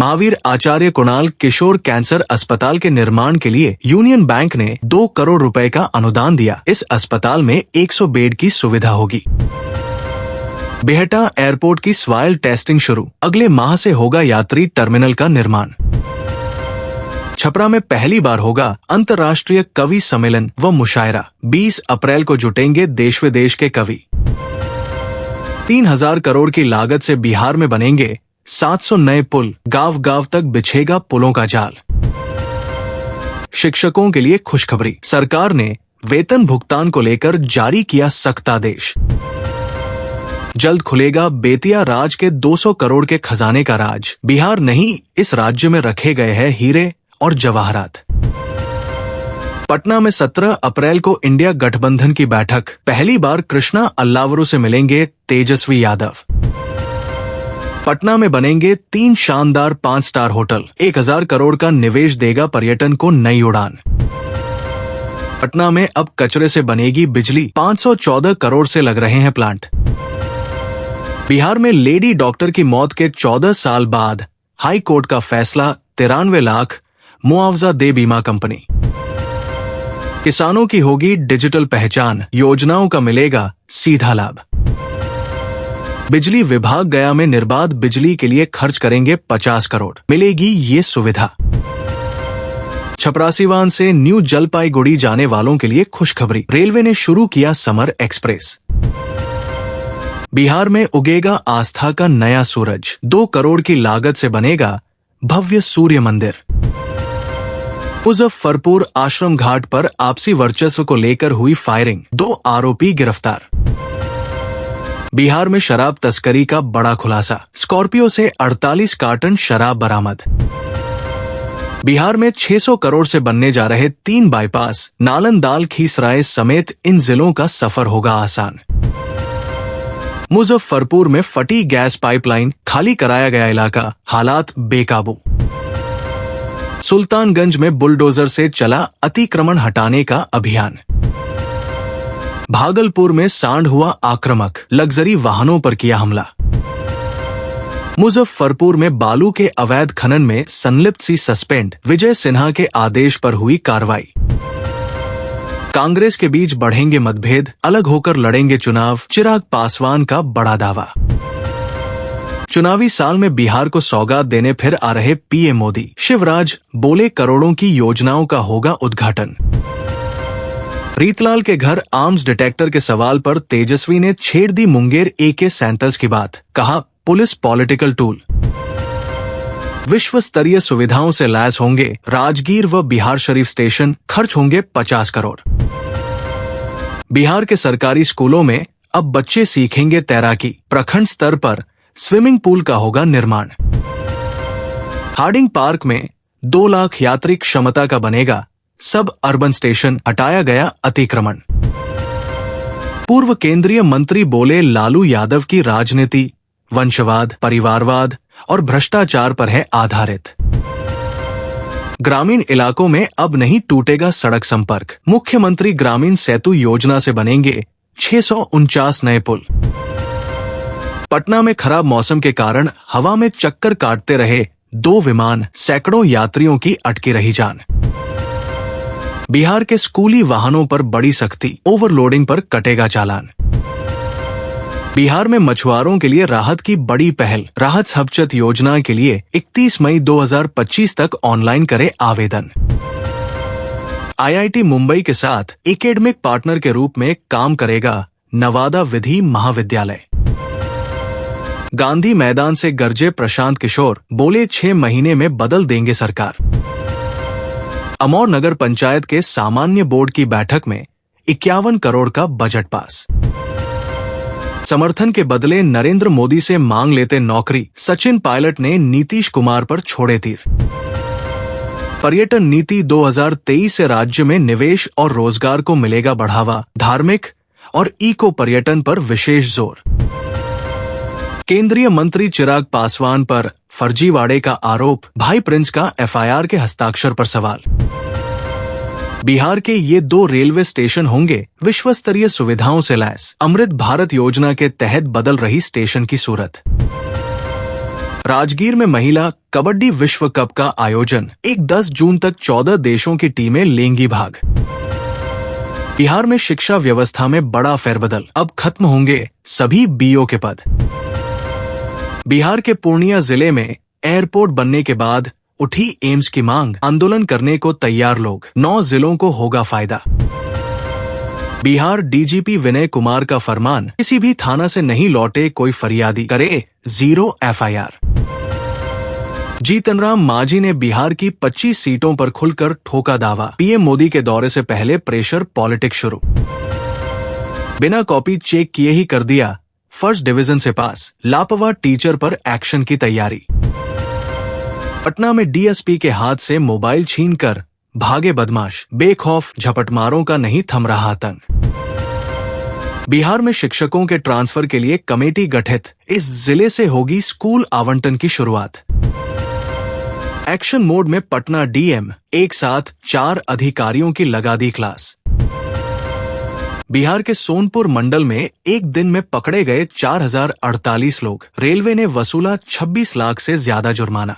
महावीर आचार्य कुणाल किशोर cancer अस्पताल के निर्माण के लिए यूनियन बैंक ने 2 करोड़ रुपए का अनुदान दिया। इस अस्पताल में 100 बेड की सुविधा होगी। बिहटा एयरपोर्ट की स्वाइल टेस्टिंग शुरू, अगले माह से होगा यात्री टर्मिनल का निर्माण। छपरा में पहली बार होगा अंतर्राष्ट्रीय कवि सम्मेलन व मुशायरा, 20 अप्रैल को जुटेंगे देश विदेश के कवि। 3000 करोड़ की लागत से बिहार में बनेंगे 700 नए पुल, गांव-गांव तक बिछेगा पुलों का जाल। शिक्षकों के लिए खुशखबरी, सरकार ने वेतन भुगतान को लेकर जारी किया सख्त आदेश। जल्द खुलेगा बेतिया राज के 200 करोड़ के खजाने का राज। बिहार नहीं, इस राज्य में रखे गए हैं हीरे और जवाहरात। पटना में 17 अप्रैल को इंडिया गठबंधन की बैठक, पहली बार कृष्णा अल्लावरू से मिलेंगे तेजस्वी यादव। पटना में बनेंगे 3 शानदार 5 स्टार होटल, 1000 करोड़ का निवेश देगा पर्यटन को नई उड़ान। पटना में अब कचरे से बनेगी बिजली, 514 करोड़ से लग रहे हैं प्लांट। बिहार में लेडी डॉक्टर की मौत के 14 साल बाद हाई कोर्ट का फैसला, 93 लाख मुआवजा दे बीमा कंपनी। किसानों की होगी डिजिटल पहचान, योजनाओं का मिलेगा सीधा लाभ। बिजली विभाग गया में निर्बाध बिजली के लिए खर्च करेंगे 50 करोड़, मिलेगी ये सुविधा। छपरासीवान से न्यू जलपाईगुड़ी जाने वालों के लिए खुशखबरी, रेलवे ने शुरू किया समर एक्सप्रेस। बिहार में उगेगा आस्था का नया सूरज, 2 करोड़ की लागत से बनेगा भव्य सूर्य मंदिर। मुजफ्फरपुर आश्रम घाट पर आपसी वर्चस्व को लेकर हुई फायरिंग, 2 आरोपी गिरफ्तार। बिहार में शराब तस्करी का बड़ा खुलासा, स्कॉर्पियो से 48 कार्टन शराब बरामद। बिहार में 600 करोड़ से बनने जा रहे 3 बाईपास, नालंदा खीसराय समेत इन जिलों का सफर होगा आसान। मुजफ्फरपुर में फटी गैस पाइपलाइन, खाली कराया गया इलाका, हालात बेकाबू। सुल्तानगंज में बुलडोजर से चला अतिक्रमण हटाने का अभियान। भागलपुर में सांड हुआ आक्रामक, लग्जरी वाहनों पर किया हमला। मुजफ्फरपुर में बालू के अवैध खनन में संलिप्त सी सस्पेंड, विजय सिन्हा के आदेश पर हुई कार्रवाई। कांग्रेस के बीच बढ़ेंगे मतभेद, अलग होकर लड़ेंगे चुनाव, चिराग पासवान का बड़ा दावा। चुनावी साल में बिहार को सौगात देने फिर आ रहे पीएम मोदी, शिवराज बोले करोड़ों की योजनाओं का होगा उद्घाटन। रीतलाल के घर आर्म्स डिटेक्टर के सवाल पर तेजस्वी ने छेड़ दी मुंगेर AK-47 की बात, कहा पुलिस पॉलिटिकल टूल। विश्व स्तरीय सुविधाओं से लैस होंगे राजगीर व बिहार शरीफ स्टेशन, खर्च होंगे 50 करोड़। बिहार के सरकारी स्कूलों में अब बच्चे सीखेंगे तैराकी, प्रखंड स्तर पर स्विमिंग पूल का होगा निर्माण। हार्डिंग पार्क में 2 लाख यात्री क्षमता का बनेगा सब अर्बन स्टेशन, हटाया गया अतिक्रमण। पूर्व केंद्रीय मंत्री बोले लालू यादव की राजनीति वंशवाद, परिवारवाद और भ्रष्टाचार पर है आधारित। ग्रामीण इलाकों में अब नहीं टूटेगा सड़क संपर्क, मुख्यमंत्री ग्रामीण सेतु योजना से बनेंगे 649 नए पुल। पटना में खराब मौसम के कारण हवा में चक्कर काटते रहे 2 विमान, सैकड़ों यात्रियों की अटकी रही जान। बिहार के स्कूली वाहनों पर बड़ी सख्ती, ओवरलोडिंग पर कटेगा चालान। बिहार में मछुआरों के लिए राहत की बड़ी पहल, राहत हबचत योजना के लिए 31 मई 2025 तक ऑनलाइन करे आवेदन। IIT मुंबई के साथ एकेडमिक पार्टनर के रूप में काम करेगा नवादा विधि महाविद्यालय। गांधी मैदान से गरजे प्रशांत किशोर, बोले 6 महीने में बदल देंगे सरकार। अमौर नगर पंचायत के सामान्य बोर्ड की बैठक में 51 करोड़ का बजट पास। समर्थन के बदले नरेंद्र मोदी से मांग लेते नौकरी, सचिन पायलट ने नीतीश कुमार पर छोड़े तीर। पर्यटन नीति 2023 से राज्य में निवेश और रोजगार को मिलेगा बढ़ावा, धार्मिक और इको पर्यटन पर विशेष जोर। केंद्रीय मंत्री चिराग पासवान पर फर्जीवाड़े का आरोप, भाई प्रिंस का FIR के हस्ताक्षर पर सवाल। बिहार के ये 2 रेलवे स्टेशन होंगे विश्व स्तरीय सुविधाओं से लैस, अमृत भारत योजना के तहत बदल रही स्टेशन की सूरत। राजगीर में महिला कबड्डी विश्व कप का आयोजन 10 जून तक 14 देशों की टीमें लेंगी भाग। बिहार में शिक्षा व्यवस्था में बड़ा फेरबदल, अब खत्म होंगे सभी बीओ के पद। बिहार के पूर्णिया जिले में एयरपोर्ट बनने के बाद उठी एम्स की मांग, आंदोलन करने को तैयार लोग, 9 जिलों को होगा फायदा। बिहार डीजीपी विनय कुमार का फरमान, किसी भी थाना से नहीं लौटे कोई फरियादी करे 0 एफआईआर। जीतनराम मांझी ने बिहार की 25 सीटों पर खुलकर ठोका दावा, पीएम मोदी के दौरे से पहले प्रेशर पॉलिटिक्स शुरू। बिना कॉपी चेक किए ही कर दिया फर्स्ट डिवीजन से पास, लापरवाह टीचर पर एक्शन की तैयारी। पटना में डीएसपी के हाथ से मोबाइल छीनकर भागे बदमाश, बेखौफ झपटमारों का नहीं थम रहा आतंक। बिहार में शिक्षकों के ट्रांसफर के लिए कमेटी गठित, इस जिले से होगी स्कूल आवंटन की शुरुआत। एक्शन मोड में पटना डीएम, एक साथ 4 अधिकारियों की लगा दी क्लास। बिहार के सोनपुर मंडल में एक दिन में पकड़े गए 4048 लोग, रेलवे ने वसूला 26 लाख से ज्यादा जुर्माना।